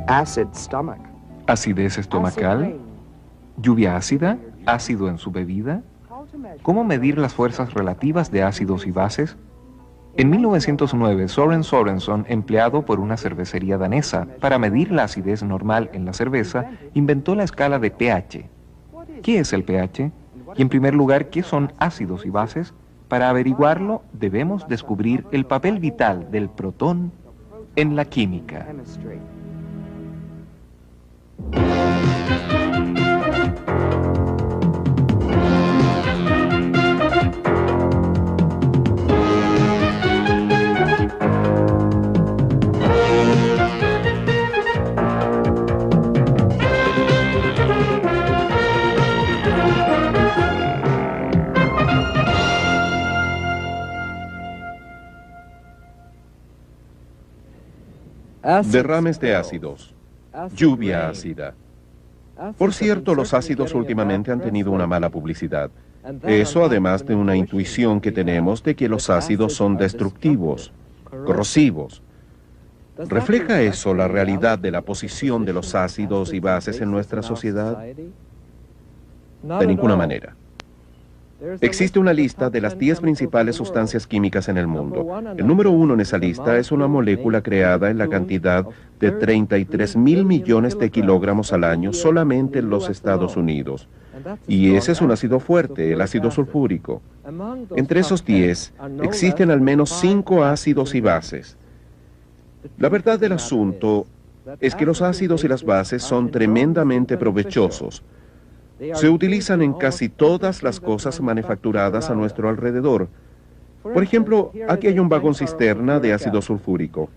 Acidez estomacal, lluvia ácida, ácido en su bebida. ¿Cómo medir las fuerzas relativas de ácidos y bases? En 1909, Søren Sørensen, empleado por una cervecería danesa para medir la acidez normal en la cerveza, inventó la escala de pH. ¿Qué es el pH? Y en primer lugar, ¿qué son ácidos y bases? Para averiguarlo, debemos descubrir el papel vital del protón en la química. Derrames de ácidos. Lluvia ácida. Por cierto, los ácidos últimamente han tenido una mala publicidad. Eso además de una intuición que tenemos de que los ácidos son destructivos, corrosivos. ¿Refleja eso la realidad de la posición de los ácidos y bases en nuestra sociedad? De ninguna manera. Existe una lista de las 10 principales sustancias químicas en el mundo. El número 1 en esa lista es una molécula creada en la cantidad de 33.000 millones de kilogramos al año solamente en los Estados Unidos. Y ese es un ácido fuerte, el ácido sulfúrico. Entre esos 10, existen al menos 5 ácidos y bases. La verdad del asunto es que los ácidos y las bases son tremendamente provechosos. Se utilizan en casi todas las cosas manufacturadas a nuestro alrededor. Por ejemplo, aquí hay un vagón cisterna de ácido sulfúrico.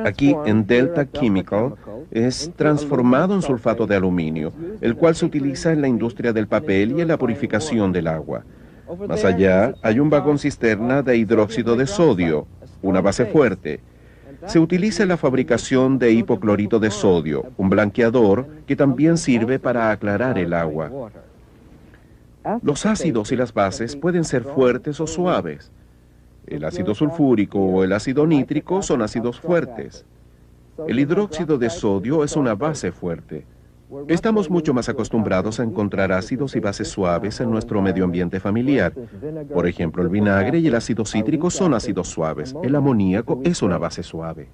Aquí, en Delta Chemical, es transformado en sulfato de aluminio, el cual se utiliza en la industria del papel y en la purificación del agua. Más allá, hay un vagón cisterna de hidróxido de sodio, una base fuerte. Se utiliza en la fabricación de hipoclorito de sodio, un blanqueador que también sirve para aclarar el agua. Los ácidos y las bases pueden ser fuertes o suaves. El ácido sulfúrico o el ácido nítrico son ácidos fuertes. El hidróxido de sodio es una base fuerte. Estamos mucho más acostumbrados a encontrar ácidos y bases suaves en nuestro medio ambiente familiar. Por ejemplo, el vinagre y el ácido cítrico son ácidos suaves. El amoníaco es una base suave.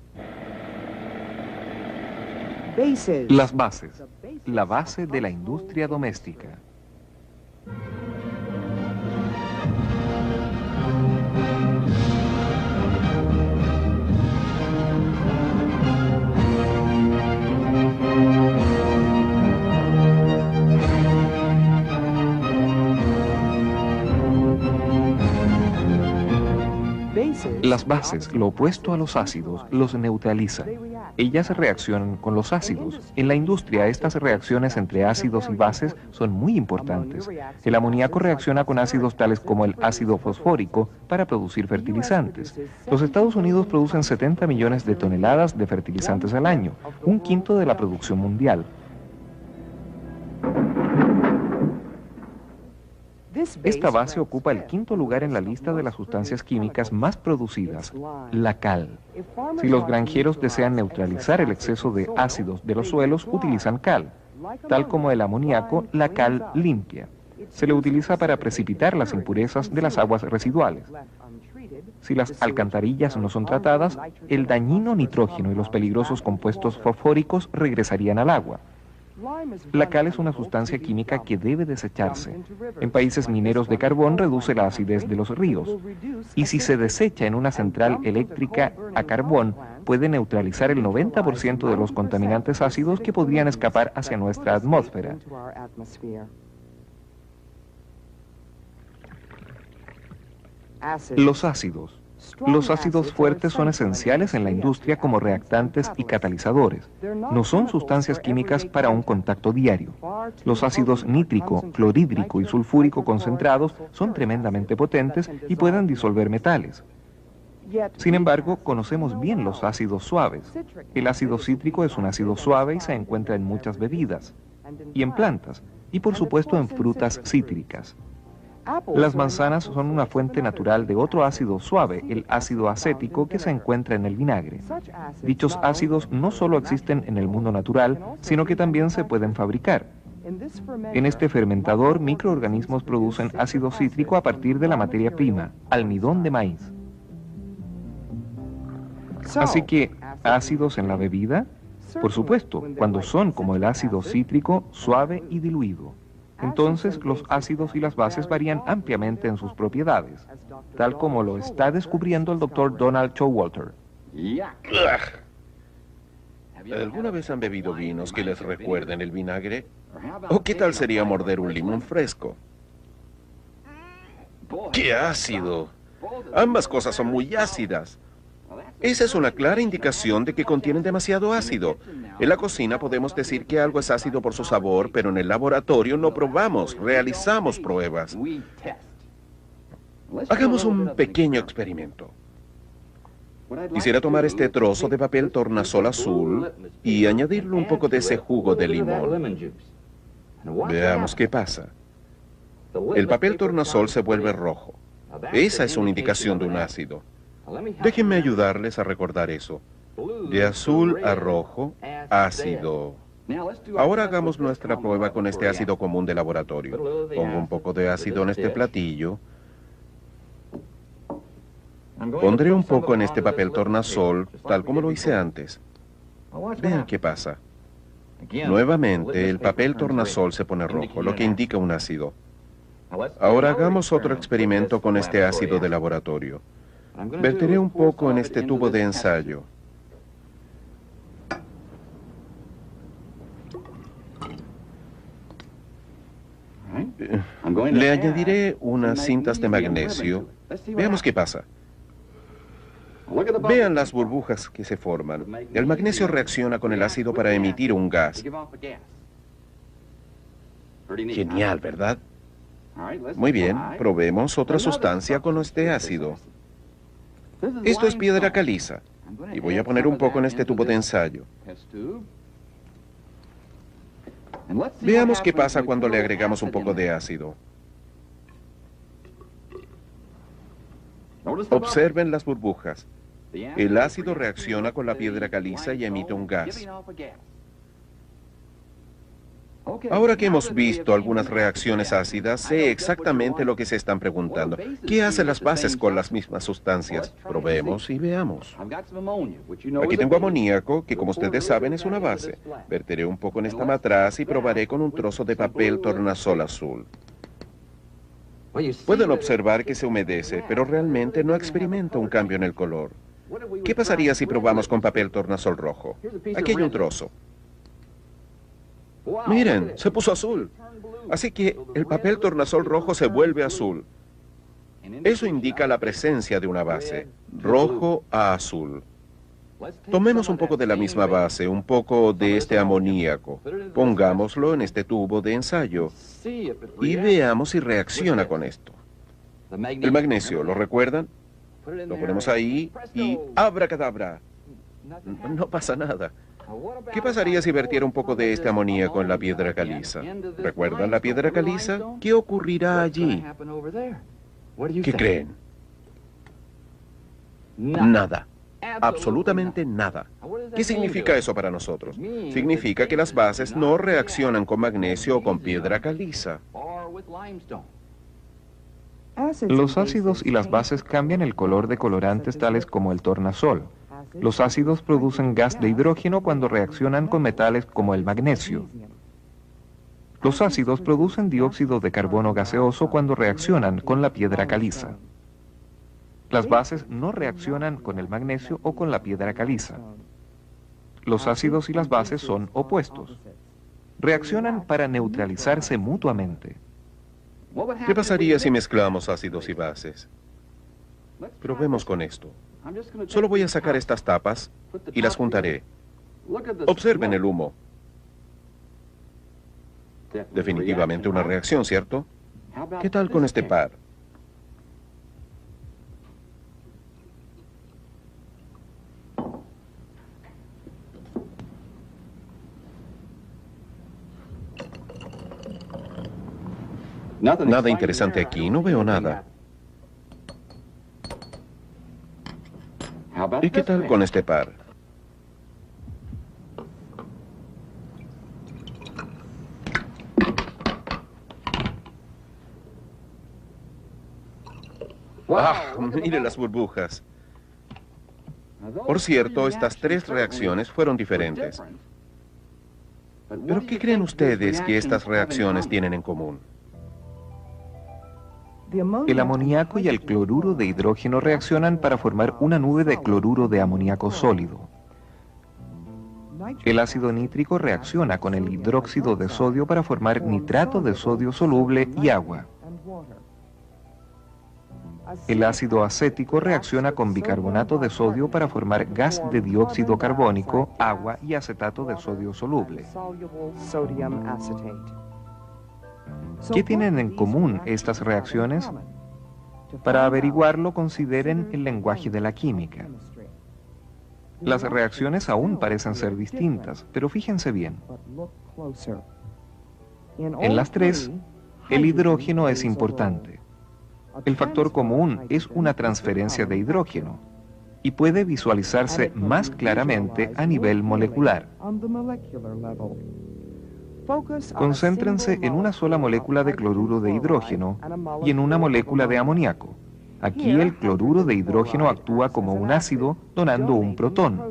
Las bases, la base de la industria doméstica. Las bases, lo opuesto a los ácidos, los neutralizan. Ellas reaccionan con los ácidos. En la industria, estas reacciones entre ácidos y bases son muy importantes. El amoníaco reacciona con ácidos tales como el ácido fosfórico para producir fertilizantes. Los Estados Unidos producen 70 millones de toneladas de fertilizantes al año, un quinto de la producción mundial. Esta base ocupa el quinto lugar en la lista de las sustancias químicas más producidas, la cal. Si los granjeros desean neutralizar el exceso de ácidos de los suelos, utilizan cal. Tal como el amoníaco, la cal limpia. Se le utiliza para precipitar las impurezas de las aguas residuales. Si las alcantarillas no son tratadas, el dañino nitrógeno y los peligrosos compuestos fosfóricos regresarían al agua. La cal es una sustancia química que debe desecharse. En países mineros de carbón reduce la acidez de los ríos. Y si se desecha en una central eléctrica a carbón, puede neutralizar el 90% de los contaminantes ácidos que podrían escapar hacia nuestra atmósfera. Los ácidos. Los ácidos fuertes son esenciales en la industria como reactantes y catalizadores. No son sustancias químicas para un contacto diario. Los ácidos nítrico, clorhídrico y sulfúrico concentrados son tremendamente potentes y pueden disolver metales. Sin embargo, conocemos bien los ácidos suaves. El ácido cítrico es un ácido suave y se encuentra en muchas bebidas, y en plantas, y por supuesto en frutas cítricas. Las manzanas son una fuente natural de otro ácido suave, el ácido acético, que se encuentra en el vinagre. Dichos ácidos no solo existen en el mundo natural, sino que también se pueden fabricar. En este fermentador, microorganismos producen ácido cítrico a partir de la materia prima, almidón de maíz. Así que, ¿ácidos en la bebida? Por supuesto, cuando son como el ácido cítrico, suave y diluido. Entonces, los ácidos y las bases varían ampliamente en sus propiedades, tal como lo está descubriendo el Dr. Donald Showalter. ¿Alguna vez han bebido vinos que les recuerden el vinagre? ¿O qué tal sería morder un limón fresco? ¡Qué ácido! Ambas cosas son muy ácidas. Esa es una clara indicación de que contienen demasiado ácido. En la cocina podemos decir que algo es ácido por su sabor, pero en el laboratorio no probamos, realizamos pruebas. Hagamos un pequeño experimento. Quisiera tomar este trozo de papel tornasol azul y añadirle un poco de ese jugo de limón. Veamos qué pasa. El papel tornasol se vuelve rojo. Esa es una indicación de un ácido. Déjenme ayudarles a recordar eso. De azul a rojo, ácido. Ahora hagamos nuestra prueba con este ácido común de laboratorio. Pongo un poco de ácido en este platillo. Pondré un poco en este papel tornasol, tal como lo hice antes. Vean qué pasa. Nuevamente, el papel tornasol se pone rojo, lo que indica un ácido. Ahora hagamos otro experimento con este ácido de laboratorio. Verteré un poco en este tubo de ensayo. Le añadiré unas cintas de magnesio. Veamos qué pasa. Vean las burbujas que se forman. El magnesio reacciona con el ácido para emitir un gas. Genial, ¿verdad? Muy bien, probemos otra sustancia con este ácido. Esto es piedra caliza. Y voy a poner un poco en este tubo de ensayo. Veamos qué pasa cuando le agregamos un poco de ácido. Observen las burbujas. El ácido reacciona con la piedra caliza y emite un gas. Ahora que hemos visto algunas reacciones ácidas, sé exactamente lo que se están preguntando. ¿Qué hacen las bases con las mismas sustancias? Probemos y veamos. Aquí tengo amoníaco, que como ustedes saben es una base. Verteré un poco en esta matraz y probaré con un trozo de papel tornasol azul. Pueden observar que se humedece, pero realmente no experimenta un cambio en el color. ¿Qué pasaría si probamos con papel tornasol rojo? Aquí hay un trozo. Miren, se puso azul. Así que el papel tornasol rojo se vuelve azul. Eso indica la presencia de una base, rojo a azul. Tomemos un poco de la misma base, un poco de este amoníaco. Pongámoslo en este tubo de ensayo y veamos si reacciona con esto. El magnesio, ¿lo recuerdan? Lo ponemos ahí y ¡abracadabra! No pasa nada. ¿Qué pasaría si vertiera un poco de este amoníaco en la piedra caliza? ¿Recuerdan la piedra caliza? ¿Qué ocurrirá allí? ¿Qué creen? Nada. Absolutamente nada. ¿Qué significa eso para nosotros? Significa que las bases no reaccionan con magnesio o con piedra caliza. Los ácidos y las bases cambian el color de colorantes tales como el tornasol. Los ácidos producen gas de hidrógeno cuando reaccionan con metales como el magnesio. Los ácidos producen dióxido de carbono gaseoso cuando reaccionan con la piedra caliza. Las bases no reaccionan con el magnesio o con la piedra caliza. Los ácidos y las bases son opuestos. Reaccionan para neutralizarse mutuamente. ¿Qué pasaría si mezclamos ácidos y bases? Probemos con esto. Solo voy a sacar estas tapas y las juntaré. Observen el humo. Definitivamente una reacción, ¿cierto? ¿Qué tal con este par? Nada interesante aquí, no veo nada. ¿Y qué tal con este par? ¡Ah! Mire las burbujas. Por cierto, estas tres reacciones fueron diferentes. ¿Pero qué creen ustedes que estas reacciones tienen en común? El amoníaco y el cloruro de hidrógeno reaccionan para formar una nube de cloruro de amoníaco sólido. El ácido nítrico reacciona con el hidróxido de sodio para formar nitrato de sodio soluble y agua. El ácido acético reacciona con bicarbonato de sodio para formar gas de dióxido carbónico, agua y acetato de sodio soluble. ¿Qué tienen en común estas reacciones? Para averiguarlo, consideren el lenguaje de la química. Las reacciones aún parecen ser distintas, pero fíjense bien. En las tres, el hidrógeno es importante. El factor común es una transferencia de hidrógeno y puede visualizarse más claramente a nivel molecular. Concéntrense en una sola molécula de cloruro de hidrógeno y en una molécula de amoníaco. Aquí el cloruro de hidrógeno actúa como un ácido donando un protón.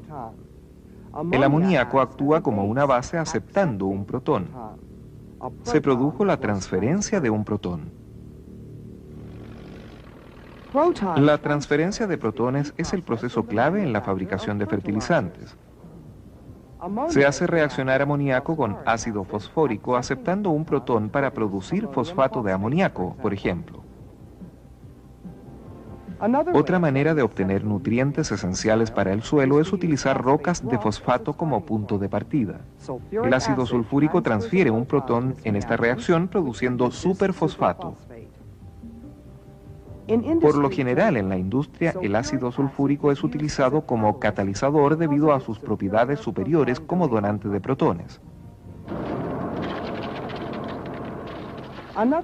El amoníaco actúa como una base aceptando un protón. Se produjo la transferencia de un protón. La transferencia de protones es el proceso clave en la fabricación de fertilizantes. Se hace reaccionar amoníaco con ácido fosfórico aceptando un protón para producir fosfato de amoníaco, por ejemplo. Otra manera de obtener nutrientes esenciales para el suelo es utilizar rocas de fosfato como punto de partida. El ácido sulfúrico transfiere un protón en esta reacción produciendo superfosfato. Por lo general, en la industria, el ácido sulfúrico es utilizado como catalizador debido a sus propiedades superiores como donante de protones.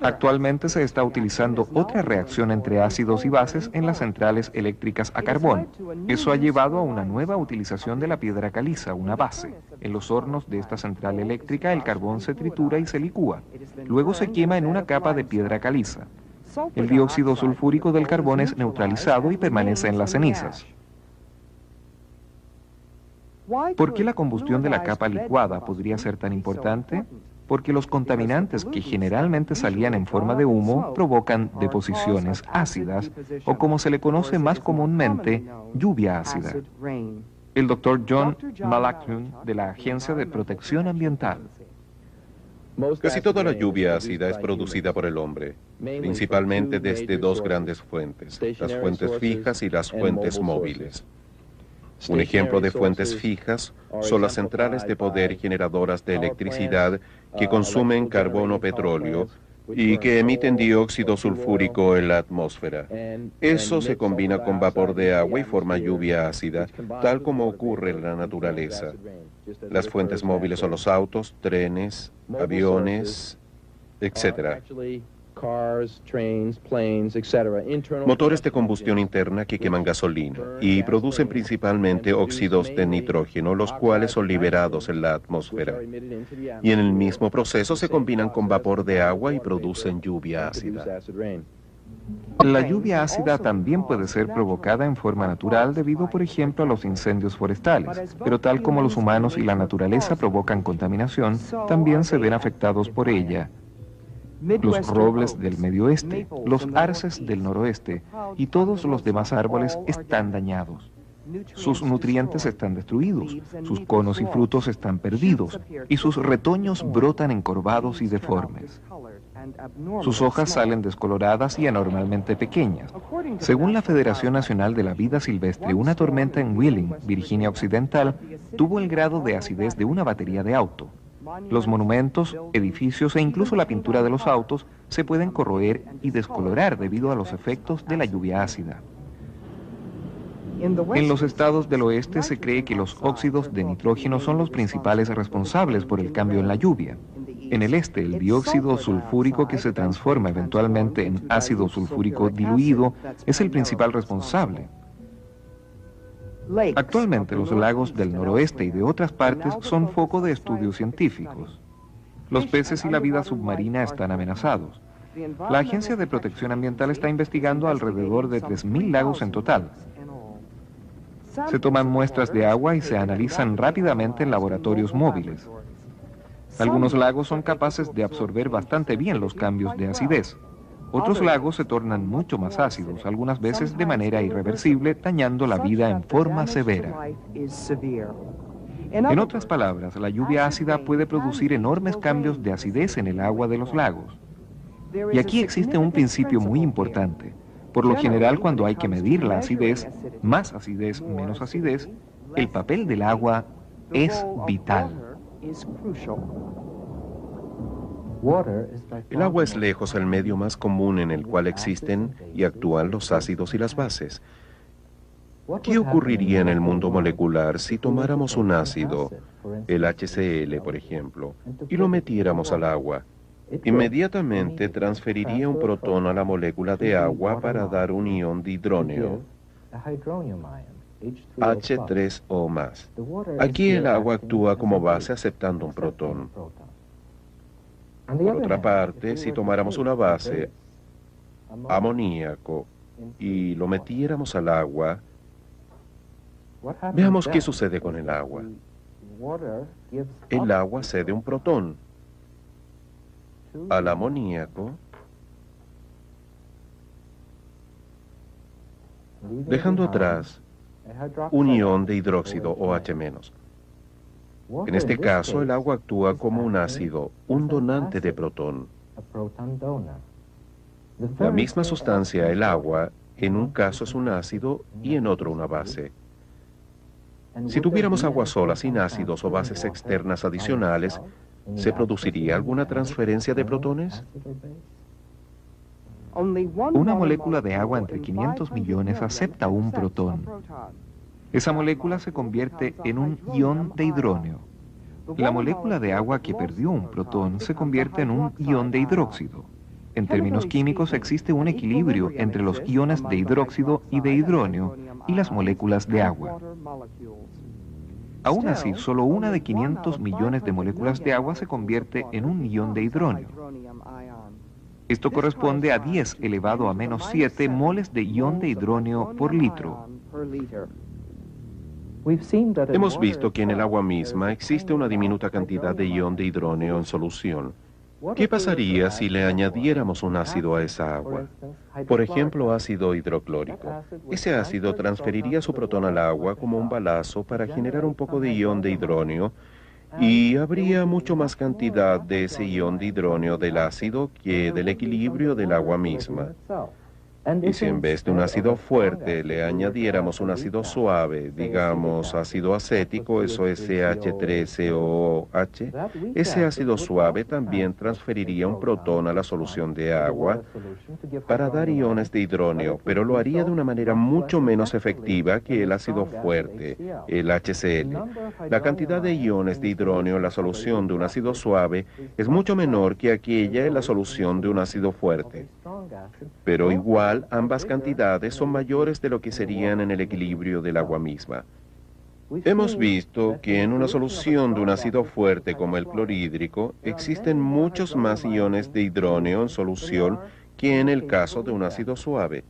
Actualmente se está utilizando otra reacción entre ácidos y bases en las centrales eléctricas a carbón. Eso ha llevado a una nueva utilización de la piedra caliza, una base. En los hornos de esta central eléctrica, el carbón se tritura y se licúa. Luego se quema en una capa de piedra caliza. El dióxido sulfúrico del carbón es neutralizado y permanece en las cenizas. ¿Por qué la combustión de la capa licuada podría ser tan importante? Porque los contaminantes que generalmente salían en forma de humo provocan deposiciones ácidas, o como se le conoce más comúnmente, lluvia ácida. El Dr. John Malakian, de la Agencia de Protección Ambiental. Casi toda la lluvia ácida es producida por el hombre, principalmente desde dos grandes fuentes, las fuentes fijas y las fuentes móviles. Un ejemplo de fuentes fijas son las centrales de poder generadoras de electricidad que consumen carbón o petróleo y que emiten dióxido sulfúrico en la atmósfera. Eso se combina con vapor de agua y forma lluvia ácida, tal como ocurre en la naturaleza. Las fuentes móviles son los autos, trenes, aviones, etc. Motores de combustión interna que queman gasolina y producen principalmente óxidos de nitrógeno, los cuales son liberados en la atmósfera. Y en el mismo proceso se combinan con vapor de agua y producen lluvia ácida. La lluvia ácida también puede ser provocada en forma natural debido, por ejemplo, a los incendios forestales, pero tal como los humanos y la naturaleza provocan contaminación, también se ven afectados por ella. Los robles del medio oeste, los arces del noroeste y todos los demás árboles están dañados. Sus nutrientes están destruidos, sus conos y frutos están perdidos y sus retoños brotan encorvados y deformes. Sus hojas salen descoloradas y anormalmente pequeñas. Según la Federación Nacional de la Vida Silvestre, una tormenta en Wheeling, Virginia Occidental, tuvo el grado de acidez de una batería de auto. Los monumentos, edificios e incluso la pintura de los autos se pueden corroer y descolorar debido a los efectos de la lluvia ácida. En los estados del oeste se cree que los óxidos de nitrógeno son los principales responsables por el cambio en la lluvia. En el este, el dióxido sulfúrico, que se transforma eventualmente en ácido sulfúrico diluido, es el principal responsable. Actualmente, los lagos del noroeste y de otras partes son foco de estudios científicos. Los peces y la vida submarina están amenazados. La Agencia de Protección Ambiental está investigando alrededor de 3.000 lagos en total. Se toman muestras de agua y se analizan rápidamente en laboratorios móviles. Algunos lagos son capaces de absorber bastante bien los cambios de acidez. Otros lagos se tornan mucho más ácidos, algunas veces de manera irreversible, dañando la vida en forma severa. En otras palabras, la lluvia ácida puede producir enormes cambios de acidez en el agua de los lagos. Y aquí existe un principio muy importante. Por lo general, cuando hay que medir la acidez, más acidez, menos acidez, el papel del agua es vital. El agua es lejos el medio más común en el cual existen y actúan los ácidos y las bases. ¿Qué ocurriría en el mundo molecular si tomáramos un ácido, el HCl, por ejemplo, y lo metiéramos al agua? Inmediatamente transferiría un protón a la molécula de agua para dar un ion de hidróneo, H3O+. Aquí el agua actúa como base aceptando un protón. Por otra parte, si tomáramos una base, amoníaco, y lo metiéramos al agua, veamos qué sucede con el agua. El agua cede un protón al amoníaco, dejando atrás un ion de hidróxido OH-. En este caso, el agua actúa como un ácido, un donante de protón. La misma sustancia, el agua, en un caso es un ácido y en otro una base. Si tuviéramos agua sola sin ácidos o bases externas adicionales, ¿se produciría alguna transferencia de protones? Una molécula de agua entre 500 millones acepta un protón. Esa molécula se convierte en un ion de hidróneo. La molécula de agua que perdió un protón se convierte en un ion de hidróxido. En términos químicos existe un equilibrio entre los iones de hidróxido y de hidróneo y las moléculas de agua. Aún así, solo una de 500 millones de moléculas de agua se convierte en un ion de hidróneo. Esto corresponde a 10 elevado a menos 7 moles de ion de hidróneo por litro. Hemos visto que en el agua misma existe una diminuta cantidad de ion de hidróneo en solución. ¿Qué pasaría si le añadiéramos un ácido a esa agua? Por ejemplo, ácido hidroclórico. Ese ácido transferiría su protón al agua como un balazo para generar un poco de ion de hidróneo y habría mucho más cantidad de ese ion de hidróneo del ácido que del equilibrio del agua misma. Y si en vez de un ácido fuerte le añadiéramos un ácido suave, digamos ácido acético, eso es CH3COOH, ese ácido suave también transferiría un protón a la solución de agua para dar iones de hidróneo, pero lo haría de una manera mucho menos efectiva que el ácido fuerte, el HCl. La cantidad de iones de hidróneo en la solución de un ácido suave es mucho menor que aquella en la solución de un ácido fuerte. Pero igual, ambas cantidades son mayores de lo que serían en el equilibrio del agua misma. Hemos visto que en una solución de un ácido fuerte como el clorhídrico existen muchos más iones de hidróneo en solución que en el caso de un ácido suave.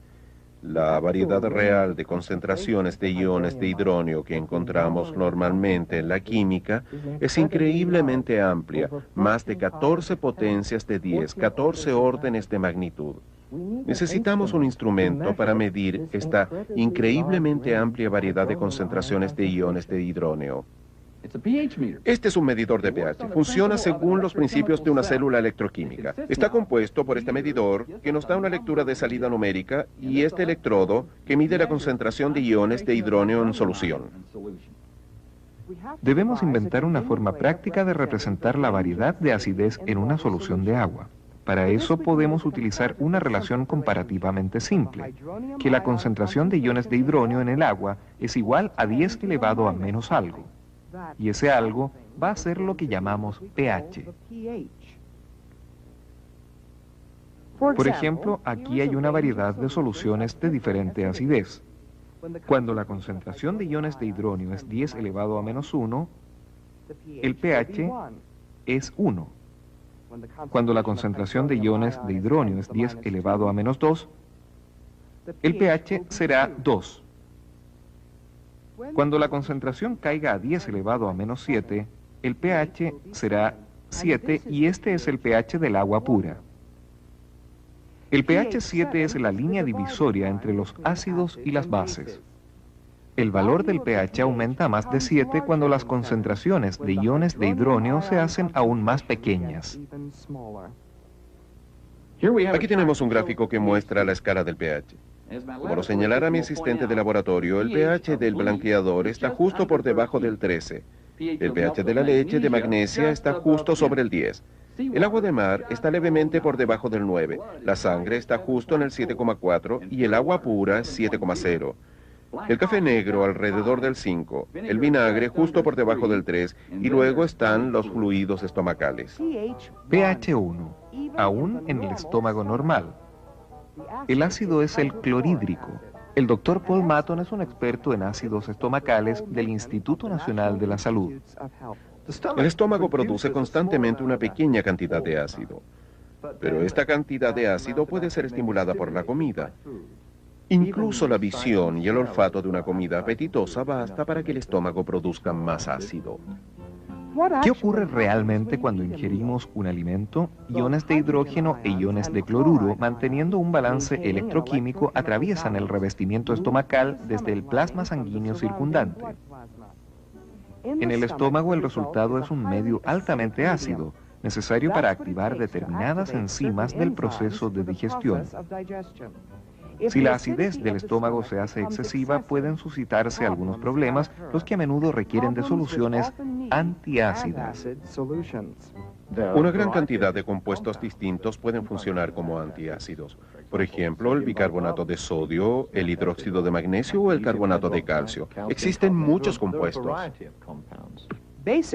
La variedad real de concentraciones de iones de hidróneo que encontramos normalmente en la química es increíblemente amplia, más de 14 potencias de 10, 14 órdenes de magnitud. Necesitamos un instrumento para medir esta increíblemente amplia variedad de concentraciones de iones de hidróneo. Este es un medidor de pH. Funciona según los principios de una célula electroquímica. Está compuesto por este medidor, que nos da una lectura de salida numérica, y este electrodo, que mide la concentración de iones de hidróneo en solución. Debemos inventar una forma práctica de representar la variedad de acidez en una solución de agua. Para eso podemos utilizar una relación comparativamente simple, que la concentración de iones de hidróneo en el agua es igual a 10 elevado a menos algo. y ese algo va a ser lo que llamamos pH. Por ejemplo, aquí hay una variedad de soluciones de diferente acidez. Cuando la concentración de iones de hidronio es 10 elevado a menos 1, el pH es 1. Cuando la concentración de iones de hidronio es 10 elevado a menos 2, el pH será 2. Cuando la concentración caiga a 10 elevado a menos 7, el pH será 7 y este es el pH del agua pura. El pH 7 es la línea divisoria entre los ácidos y las bases. El valor del pH aumenta a más de 7 cuando las concentraciones de iones de hidronio se hacen aún más pequeñas. Aquí tenemos un gráfico que muestra la escala del pH. Como lo señalara mi asistente de laboratorio, el pH del blanqueador está justo por debajo del 13. El pH de la leche de magnesia está justo sobre el 10. El agua de mar está levemente por debajo del 9. La sangre está justo en el 7,4 y el agua pura 7,0. El café negro alrededor del 5, el vinagre justo por debajo del 3 y luego están los fluidos estomacales. pH 1, aún en el estómago normal. El ácido es el clorhídrico. El doctor Paul Maton es un experto en ácidos estomacales del Instituto Nacional de la Salud. El estómago produce constantemente una pequeña cantidad de ácido, pero esta cantidad de ácido puede ser estimulada por la comida. Incluso la visión y el olfato de una comida apetitosa basta para que el estómago produzca más ácido. ¿Qué ocurre realmente cuando ingerimos un alimento? Iones de hidrógeno e iones de cloruro, manteniendo un balance electroquímico, atraviesan el revestimiento estomacal desde el plasma sanguíneo circundante. En el estómago el resultado es un medio altamente ácido, necesario para activar determinadas enzimas del proceso de digestión. Si la acidez del estómago se hace excesiva, pueden suscitarse algunos problemas, los que a menudo requieren de soluciones antiácidas. Una gran cantidad de compuestos distintos pueden funcionar como antiácidos. Por ejemplo, el bicarbonato de sodio, el hidróxido de magnesio o el carbonato de calcio. Existen muchos compuestos.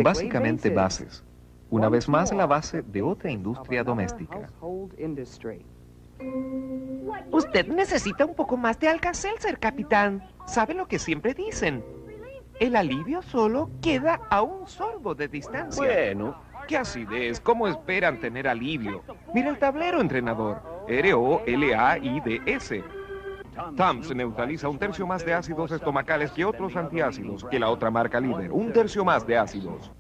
Básicamente bases. Una vez más, la base de otra industria doméstica. Usted necesita un poco más de Alka-Seltzer, capitán. ¿Sabe lo que siempre dicen? El alivio solo queda a un sorbo de distancia. Bueno, ¿qué acidez? ¿Cómo esperan tener alivio? Mira el tablero, entrenador. ROLAIDS. Tums neutraliza 1/3 más de ácidos estomacales que otros antiácidos, que la otra marca líder. 1/3 más de ácidos.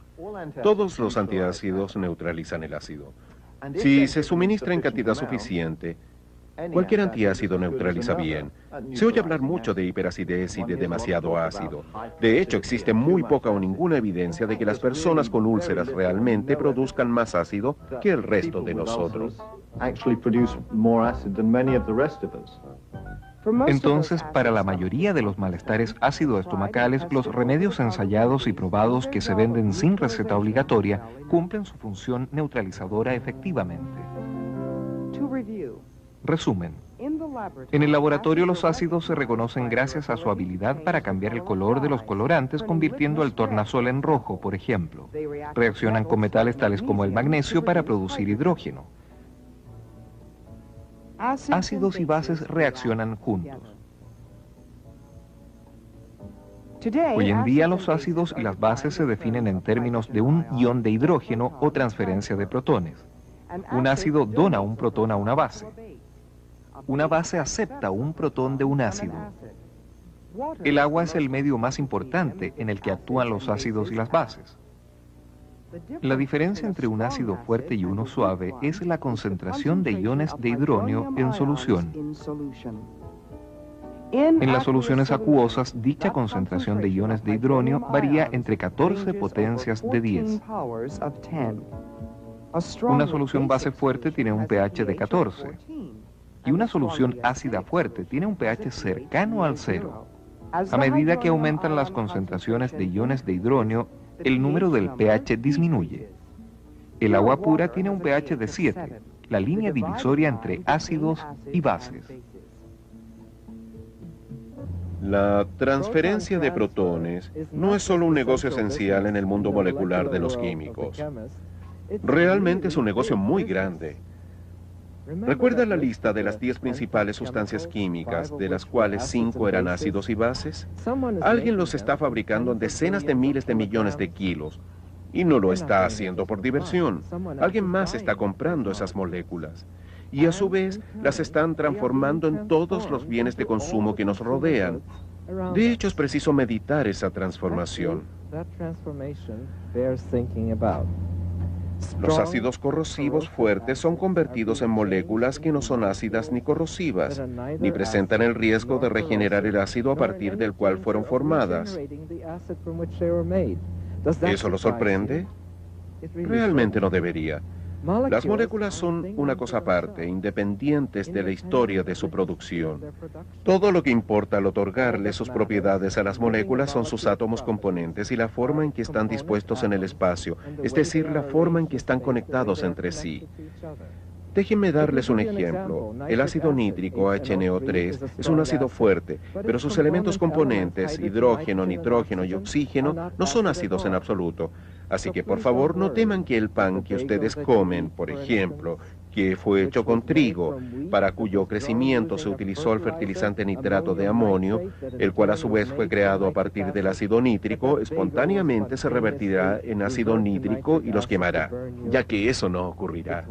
Todos los antiácidos neutralizan el ácido. Si se suministra en cantidad suficiente, cualquier antiácido neutraliza bien. Se oye hablar mucho de hiperacidez y de demasiado ácido. De hecho, existe muy poca o ninguna evidencia de que las personas con úlceras realmente produzcan más ácido que el resto de nosotros. Entonces, para la mayoría de los malestares ácido-estomacales, los remedios ensayados y probados que se venden sin receta obligatoria cumplen su función neutralizadora efectivamente. Resumen. En el laboratorio los ácidos se reconocen gracias a su habilidad para cambiar el color de los colorantes, convirtiendo el tornasol en rojo, por ejemplo. Reaccionan con metales tales como el magnesio para producir hidrógeno. Ácidos y bases reaccionan juntos. Hoy en día los ácidos y las bases se definen en términos de un ion de hidrógeno o transferencia de protones. Un ácido dona un protón a una base. Una base acepta un protón de un ácido. El agua es el medio más importante en el que actúan los ácidos y las bases. La diferencia entre un ácido fuerte y uno suave es la concentración de iones de hidronio en solución. En las soluciones acuosas, dicha concentración de iones de hidronio varía entre 14 potencias de 10. Una solución base fuerte tiene un pH de 14 y una solución ácida fuerte tiene un pH cercano al 0. A medida que aumentan las concentraciones de iones de hidronio, el número del pH disminuye. El agua pura tiene un pH de 7, la línea divisoria entre ácidos y bases. La transferencia de protones no es solo un negocio esencial en el mundo molecular de los químicos. Realmente es un negocio muy grande. ¿Recuerda la lista de las 10 principales sustancias químicas, de las cuales 5 eran ácidos y bases? Alguien los está fabricando en decenas de miles de millones de kilos. Y no lo está haciendo por diversión. Alguien más está comprando esas moléculas. Y a su vez, las están transformando en todos los bienes de consumo que nos rodean. De hecho, es preciso meditar esa transformación. Los ácidos corrosivos fuertes son convertidos en moléculas que no son ácidas ni corrosivas, ni presentan el riesgo de regenerar el ácido a partir del cual fueron formadas. ¿Eso lo sorprende? Realmente no debería. Las moléculas son una cosa aparte, independientes de la historia de su producción. Todo lo que importa al otorgarle sus propiedades a las moléculas son sus átomos componentes y la forma en que están dispuestos en el espacio, es decir, la forma en que están conectados entre sí. Déjenme darles un ejemplo. El ácido nítrico, HNO3, es un ácido fuerte, pero sus elementos componentes, hidrógeno, nitrógeno y oxígeno, no son ácidos en absoluto. Así que por favor no teman que el pan que ustedes comen, por ejemplo, que fue hecho con trigo, para cuyo crecimiento se utilizó el fertilizante nitrato de amonio, el cual a su vez fue creado a partir del ácido nítrico, espontáneamente se revertirá en ácido nítrico y los quemará, ya que eso no ocurrirá.